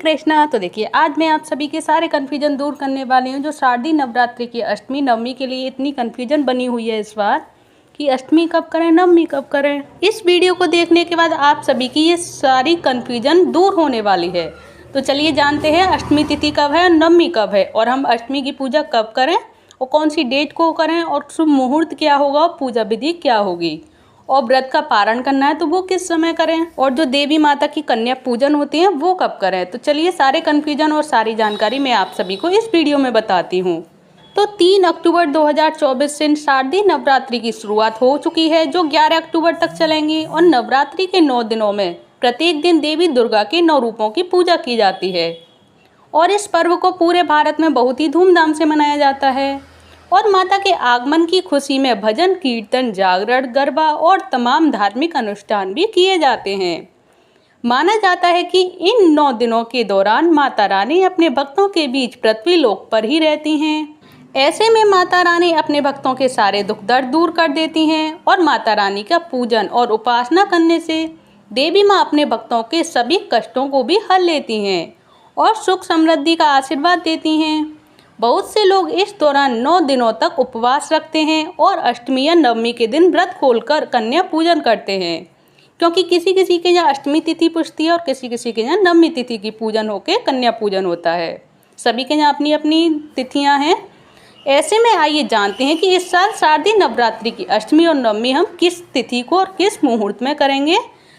कृष्णा। तो देखिए आज मैं आप सभी के सारे कन्फ्यूजन दूर करने वाली हूँ। जो शारदीय नवरात्रि की अष्टमी नवमी के लिए इतनी कन्फ्यूजन बनी हुई है इस बार कि अष्टमी कब करें नवमी कब करें। इस वीडियो को देखने के बाद आप सभी की ये सारी कन्फ्यूजन दूर होने वाली है। तो चलिए जानते हैं अष्टमी तिथि कब है, नवमी कब है और हम अष्टमी की पूजा कब करें और कौन सी डेट को करें और शुभ मुहूर्त क्या होगा और पूजा विधि क्या होगी और व्रत का पारण करना है तो वो किस समय करें और जो देवी माता की कन्या पूजन होती है वो कब करें। तो चलिए सारे कन्फ्यूजन और सारी जानकारी मैं आप सभी को इस वीडियो में बताती हूँ। तो 3 अक्टूबर 2024 से शारदीय नवरात्रि की शुरुआत हो चुकी है जो 11 अक्टूबर तक चलेंगी और नवरात्रि के 9 दिनों में प्रत्येक दिन देवी दुर्गा के 9 रूपों की पूजा की जाती है और इस पर्व को पूरे भारत में बहुत ही धूमधाम से मनाया जाता है और माता के आगमन की खुशी में भजन कीर्तन जागरण गरबा और तमाम धार्मिक अनुष्ठान भी किए जाते हैं। माना जाता है कि इन 9 दिनों के दौरान माता रानी अपने भक्तों के बीच पृथ्वी लोक पर ही रहती हैं। ऐसे में माता रानी अपने भक्तों के सारे दुख दर्द दूर कर देती हैं और माता रानी का पूजन और उपासना करने से देवी माँ अपने भक्तों के सभी कष्टों को भी हल लेती हैं और सुख समृद्धि का आशीर्वाद देती हैं। बहुत से लोग इस दौरान 9 दिनों तक उपवास रखते हैं और अष्टमी या नवमी के दिन व्रत खोलकर कन्या पूजन करते हैं क्योंकि किसी किसी के यहाँ अष्टमी तिथि पुजती है और किसी किसी के यहाँ नवमी तिथि की पूजन होकर कन्या पूजन होता है। सभी के यहाँ अपनी अपनी तिथियाँ हैं। ऐसे में आइए जानते हैं कि इस साल शारदीय नवरात्रि की अष्टमी और नवमी हम किस तिथि को और किस मुहूर्त में करेंगे।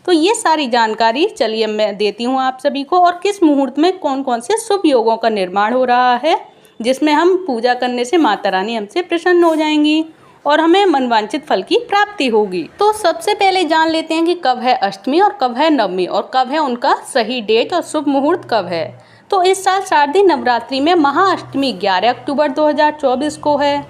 तो ये सारी जानकारी चलिए मैं देती हूँ आप सभी को और किस मुहूर्त में कौन कौन से शुभ योगों का निर्माण हो रहा है जिसमें हम पूजा करने से माता रानी हमसे प्रसन्न हो जाएंगी और हमें मनवांछित फल की प्राप्ति होगी। तो सबसे पहले जान लेते हैं कि कब है अष्टमी और कब है नवमी और कब है उनका सही डेट और शुभ मुहूर्त कब है। तो इस साल शारदीय नवरात्रि में महाअष्टमी 11 अक्टूबर 2024 को है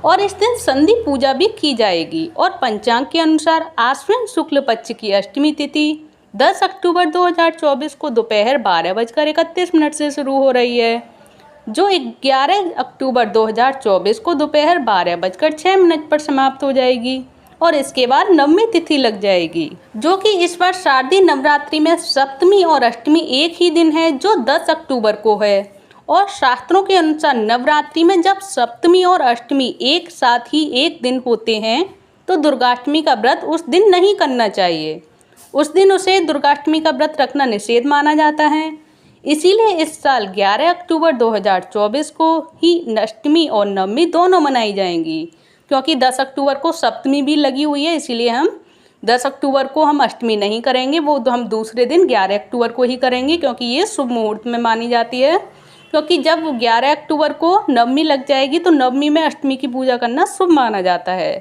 और इस दिन संधि पूजा भी की जाएगी और पंचांग के अनुसार आश्विन शुक्ल पक्ष की अष्टमी तिथि 10 अक्टूबर 2024 को दोपहर 12:31 से शुरू हो रही है जो 11 अक्टूबर 2024 को दोपहर 12:06 पर समाप्त हो जाएगी और इसके बाद नवमी तिथि लग जाएगी जो कि इस बार शारदीय नवरात्रि में सप्तमी और अष्टमी एक ही दिन है जो 10 अक्टूबर को है और शास्त्रों के अनुसार नवरात्रि में जब सप्तमी और अष्टमी एक साथ ही एक दिन होते हैं तो दुर्गाष्टमी का व्रत उस दिन नहीं करना चाहिए। उस दिन उसे दुर्गाष्टमी का व्रत रखना निषेध माना जाता है। इसीलिए इस साल 11 अक्टूबर 2024 को ही अष्टमी और नवमी दोनों मनाई जाएंगी क्योंकि 10 अक्टूबर को सप्तमी भी लगी हुई है। इसीलिए हम 10 अक्टूबर को हम अष्टमी नहीं करेंगे, वो हम दूसरे दिन 11 अक्टूबर को ही करेंगे क्योंकि ये शुभ मुहूर्त में मानी जाती है। क्योंकि जब 11 अक्टूबर को नवमी लग जाएगी तो नवमी में अष्टमी की पूजा करना शुभ माना जाता है।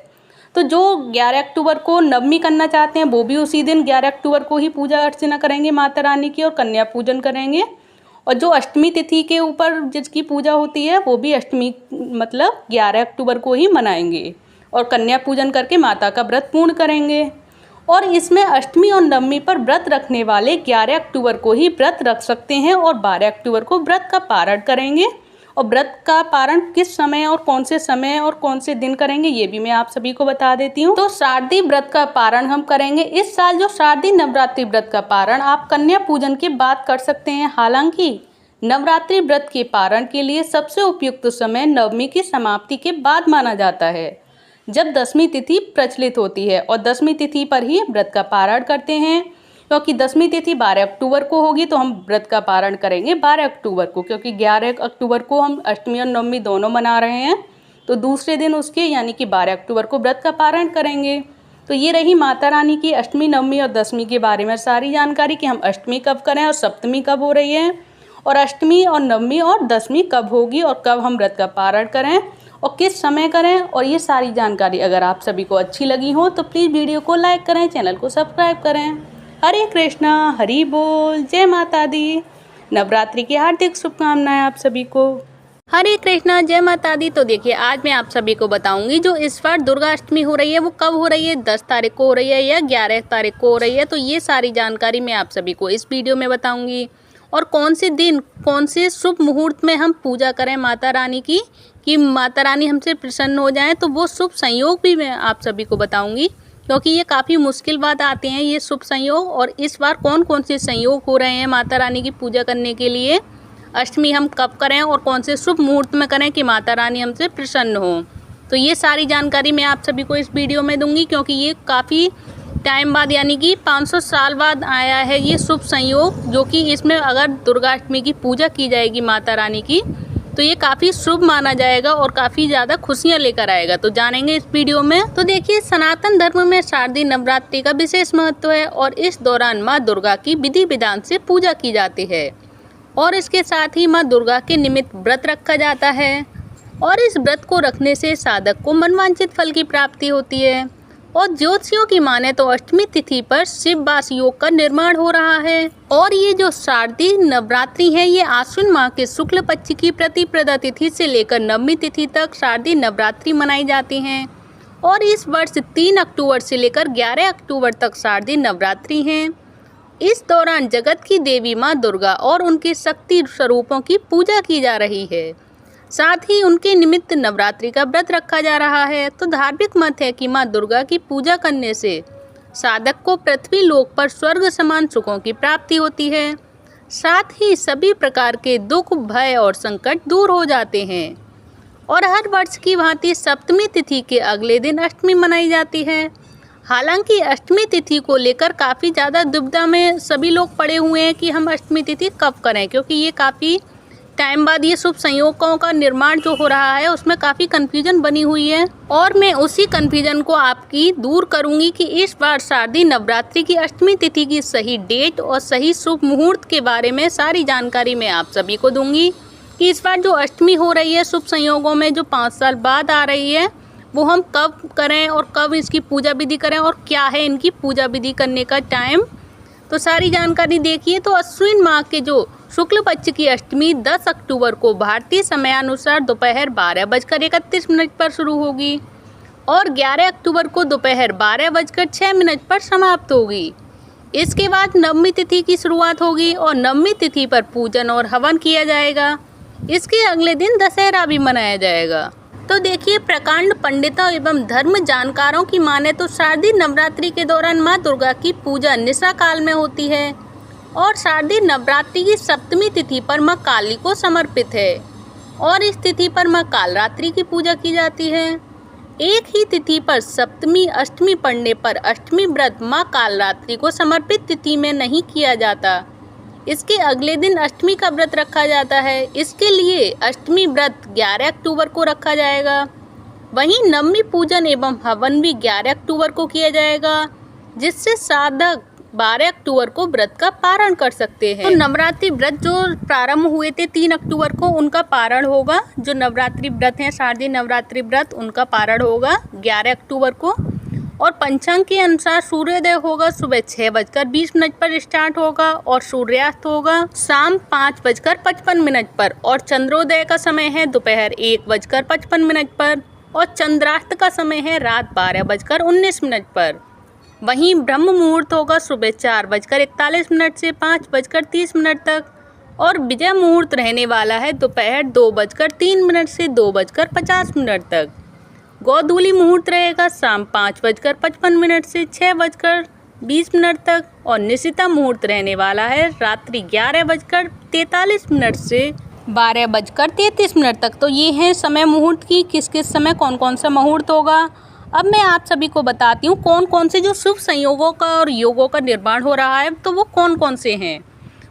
तो जो 11 अक्टूबर को नवमी करना चाहते हैं वो भी उसी दिन 11 अक्टूबर को ही पूजा अर्चना करेंगे माता रानी की और कन्या पूजन करेंगे और जो अष्टमी तिथि के ऊपर जिसकी पूजा होती है वो भी अष्टमी मतलब 11 अक्टूबर को ही मनाएंगे और कन्या पूजन करके माता का व्रत पूर्ण करेंगे। और इसमें अष्टमी और नवमी पर व्रत रखने वाले 11 अक्टूबर को ही व्रत रख सकते हैं और 12 अक्टूबर को व्रत का पारण करेंगे और व्रत का पारण किस समय और कौन से दिन करेंगे ये भी मैं आप सभी को बता देती हूँ। तो शारदीय व्रत का पारण हम करेंगे इस साल। जो शारदीय नवरात्रि व्रत का पारण आप कन्या पूजन के बाद कर सकते हैं। हालांकि नवरात्रि व्रत के पारण के लिए सबसे उपयुक्त समय नवमी की समाप्ति के बाद माना जाता है जब 10वीं तिथि प्रचलित होती है और 10वीं तिथि पर ही व्रत का पारण करते हैं क्योंकि 10वीं तिथि 12 अक्टूबर को होगी तो हम व्रत का पारण करेंगे 12 अक्टूबर को क्योंकि 11 अक्टूबर को हम अष्टमी और नवमी दोनों मना रहे हैं तो दूसरे दिन उसके यानी कि 12 अक्टूबर को व्रत का पारण करेंगे। तो ये रही माता रानी की अष्टमी नवमी और 10वीं के बारे में सारी जानकारी कि हम अष्टमी कब करें और सप्तमी कब हो रही है और अष्टमी और नवमी और 10वीं कब होगी और कब हम व्रत का पारण करें और किस समय करें। और ये सारी जानकारी अगर आप सभी को अच्छी लगी हो तो प्लीज़ वीडियो को लाइक करें, चैनल को सब्सक्राइब करें। हरे कृष्णा, हरि बोल, जय माता दी। नवरात्रि की हार्दिक शुभकामनाएं आप सभी को। हरे कृष्णा, जय माता दी। तो देखिए आज मैं आप सभी को बताऊंगी जो इस बार दुर्गा अष्टमी हो रही है वो कब हो रही है, 10 तारीख को हो रही है या 11 तारीख को हो रही है। तो ये सारी जानकारी मैं आप सभी को इस वीडियो में बताऊंगी और कौन से दिन कौन से शुभ मुहूर्त में हम पूजा करें माता रानी की कि माता रानी हमसे प्रसन्न हो जाए। तो वो शुभ संयोग भी मैं आप सभी को बताऊंगी क्योंकि ये काफ़ी मुश्किल बात आते हैं ये शुभ संयोग। और इस बार कौन कौन से संयोग हो रहे हैं माता रानी की पूजा करने के लिए, अष्टमी हम कब करें और कौन से शुभ मुहूर्त में करें कि माता रानी हमसे प्रसन्न हो, तो ये सारी जानकारी मैं आप सभी को इस वीडियो में दूंगी। क्योंकि ये काफ़ी टाइम बाद यानी कि 500 साल बाद आया है ये शुभ संयोग, जो कि इसमें अगर दुर्गाष्टमी की पूजा की जाएगी माता रानी की तो ये काफ़ी शुभ माना जाएगा और काफ़ी ज़्यादा खुशियाँ लेकर आएगा। तो जानेंगे इस वीडियो में। तो देखिए, सनातन धर्म में शारदीय नवरात्रि का विशेष महत्व है और इस दौरान माँ दुर्गा की विधि विधान से पूजा की जाती है और इसके साथ ही माँ दुर्गा के निमित्त व्रत रखा जाता है और इस व्रत को रखने से साधक को मनवांछित फल की प्राप्ति होती है। और ज्योतिषियों की माने तो अष्टमी तिथि पर शिव वास योग का निर्माण हो रहा है और ये जो शारदीय नवरात्रि है ये आश्विन माह के शुक्ल पक्ष की प्रतिपदा तिथि से लेकर नवमी तिथि तक शारदीय नवरात्रि मनाई जाती हैं और इस वर्ष 3 अक्टूबर से लेकर 11 अक्टूबर तक शारदीय नवरात्रि हैं। इस दौरान जगत की देवी माँ दुर्गा और उनके शक्ति स्वरूपों की पूजा की जा रही है, साथ ही उनके निमित्त नवरात्रि का व्रत रखा जा रहा है। तो धार्मिक मत है कि माँ दुर्गा की पूजा करने से साधक को पृथ्वी लोक पर स्वर्ग समान सुखों की प्राप्ति होती है, साथ ही सभी प्रकार के दुख भय और संकट दूर हो जाते हैं। और हर वर्ष की भांति सप्तमी तिथि के अगले दिन अष्टमी मनाई जाती है। हालांकि अष्टमी तिथि को लेकर काफ़ी ज़्यादा दुविधा में सभी लोग पड़े हुए हैं कि हम अष्टमी तिथि कब करें, क्योंकि ये काफ़ी टाइम बाद ये शुभ संयोगों का निर्माण जो हो रहा है उसमें काफ़ी कन्फ्यूजन बनी हुई है और मैं उसी कन्फ्यूजन को आपकी दूर करूंगी कि इस बार शारदीय नवरात्रि की अष्टमी तिथि की सही डेट और सही शुभ मुहूर्त के बारे में सारी जानकारी मैं आप सभी को दूंगी कि इस बार जो अष्टमी हो रही है शुभ संयोगों में जो 5 साल बाद आ रही है वो हम कब करें और कब इसकी पूजा विधि करें और क्या है इनकी पूजा विधि करने का टाइम, तो सारी जानकारी देखिए। तो अश्विन माह के जो शुक्ल पक्ष की अष्टमी 10 अक्टूबर को भारतीय समयानुसार दोपहर 12:31 पर शुरू होगी और 11 अक्टूबर को दोपहर 12:06 पर समाप्त होगी। इसके बाद नवमी तिथि की शुरुआत होगी और नवमी तिथि पर पूजन और हवन किया जाएगा। इसके अगले दिन दशहरा भी मनाया जाएगा। तो देखिए, प्रकांड पंडितों एवं धर्म जानकारों की माने तो शारदीय नवरात्रि के दौरान माँ दुर्गा की पूजा निशा काल में होती है और शारदीय नवरात्रि की सप्तमी तिथि पर माँ काली को समर्पित है और इस तिथि पर माँ कालरात्रि की पूजा की जाती है। एक ही तिथि पर सप्तमी अष्टमी पड़ने पर अष्टमी व्रत माँ कालरात्रि को समर्पित तिथि में नहीं किया जाता, इसके अगले दिन अष्टमी का व्रत रखा जाता है। इसके लिए अष्टमी व्रत 11 अक्टूबर को रखा जाएगा। वहीं नवमी पूजन एवं हवन भी 11 अक्टूबर को किया जाएगा, जिससे साधक 12 अक्टूबर को व्रत का पारण कर सकते हैं। तो नवरात्रि व्रत जो प्रारंभ हुए थे 3 अक्टूबर को उनका पारण होगा, जो नवरात्रि व्रत हैं शारदीय नवरात्रि व्रत उनका पारण होगा 11 अक्टूबर को। और पंचांग के अनुसार सूर्योदय होगा सुबह 6:20 पर स्टार्ट होगा और सूर्यास्त होगा शाम 5:55 पर और चंद्रोदय का समय है दोपहर 1:55 पर और चंद्रास्त का समय है रात 12:19 पर। वहीं ब्रह्म मुहूर्त होगा सुबह 4:41 से 5:30 तक और विजय मुहूर्त रहने वाला है दोपहर 2:03 से 2:50 तक। गोधूली मुहूर्त रहेगा शाम 5:55 से 6:20 तक और निशिता मुहूर्त रहने वाला है रात्रि 11:43 से 12:33 तक। तो ये है समय मुहूर्त की किस किस समय कौन कौन सा मुहूर्त होगा। अब मैं आप सभी को बताती हूँ कौन कौन से जो शुभ संयोगों का और योगों का निर्माण हो रहा है तो वो कौन कौन से हैं।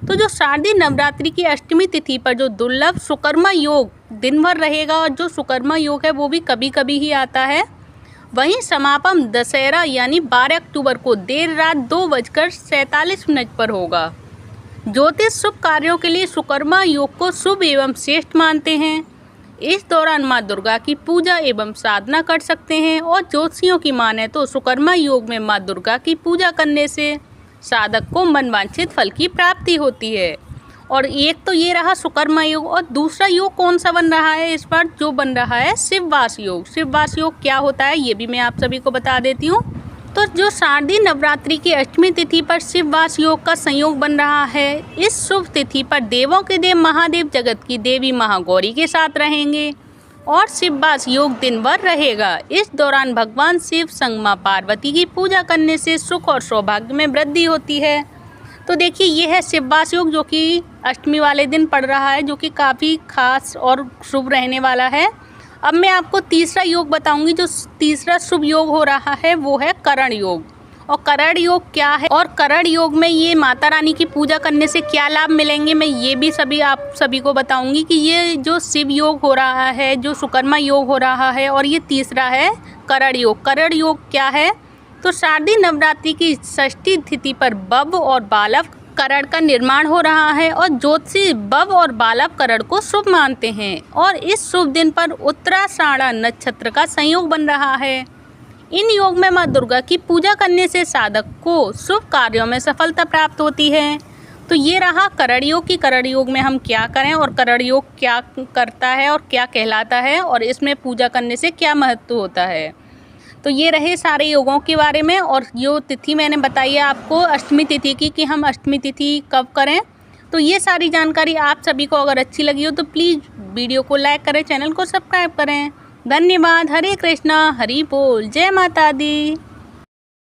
तो जो शारदीय नवरात्रि की अष्टमी तिथि पर जो दुर्लभ सुकर्मा योग दिन भर रहेगा और जो सुकर्मा योग है वो भी कभी कभी ही आता है। वहीं समापन दशहरा यानी 12 अक्टूबर को देर रात 2:47 पर होगा। ज्योतिष शुभ कार्यों के लिए सुकर्मा योग को शुभ एवं श्रेष्ठ मानते हैं। इस दौरान माँ दुर्गा की पूजा एवं साधना कर सकते हैं और ज्योतिषियों की माने तो सुकर्मा योग में माँ दुर्गा की पूजा करने से साधक को मनवांछित फल की प्राप्ति होती है। और एक तो ये रहा सुकर्मा योग और दूसरा योग कौन सा बन रहा है इस बार, जो बन रहा है शिववास योग। शिववास योग क्या होता है ये भी मैं आप सभी को बता देती हूँ। तो जो शारदीय नवरात्रि की अष्टमी तिथि पर शिववास योग का संयोग बन रहा है, इस शुभ तिथि पर देवों के देव महादेव जगत की देवी महागौरी के साथ रहेंगे और शिववास योग दिन भर रहेगा। इस दौरान भगवान शिव संग मां पार्वती की पूजा करने से सुख और सौभाग्य में वृद्धि होती है। तो देखिए ये है शिववास योग जो कि अष्टमी वाले दिन पड़ रहा है, जो कि काफ़ी खास और शुभ रहने वाला है। अब मैं आपको तीसरा योग बताऊंगी। जो तीसरा शुभ योग हो रहा है वो है करण योग। और करण योग क्या है और करण योग में ये माता रानी की पूजा करने से क्या लाभ मिलेंगे, मैं ये भी आप सभी को बताऊंगी कि ये जो शिव योग हो रहा है, जो सुकर्मा योग हो रहा है, और ये तीसरा है करण योग। करण योग क्या है? तो शारदीय नवरात्रि की षष्ठी तिथि पर बब और बालव करण का निर्माण हो रहा है और ज्योतिषी बब और बालव करण को शुभ मानते हैं। और इस शुभ दिन पर उत्तराषाढ़ा नक्षत्र का संयोग बन रहा है। इन योग में मां दुर्गा की पूजा करने से साधक को शुभ कार्यों में सफलता प्राप्त होती है। तो ये रहा करण योग की करण योग में हम क्या करें और करण योग क्या करता है और क्या कहलाता है और इसमें पूजा करने से क्या महत्व होता है। तो ये रहे सारे योगों के बारे में। और जो तिथि मैंने बताई है आपको अष्टमी तिथि की कि हम अष्टमी तिथि कब करें, तो ये सारी जानकारी आप सभी को अगर अच्छी लगी हो तो प्लीज़ वीडियो को लाइक करें, चैनल को सब्सक्राइब करें। धन्यवाद। हरे कृष्णा, हरि बोल, जय माता दी।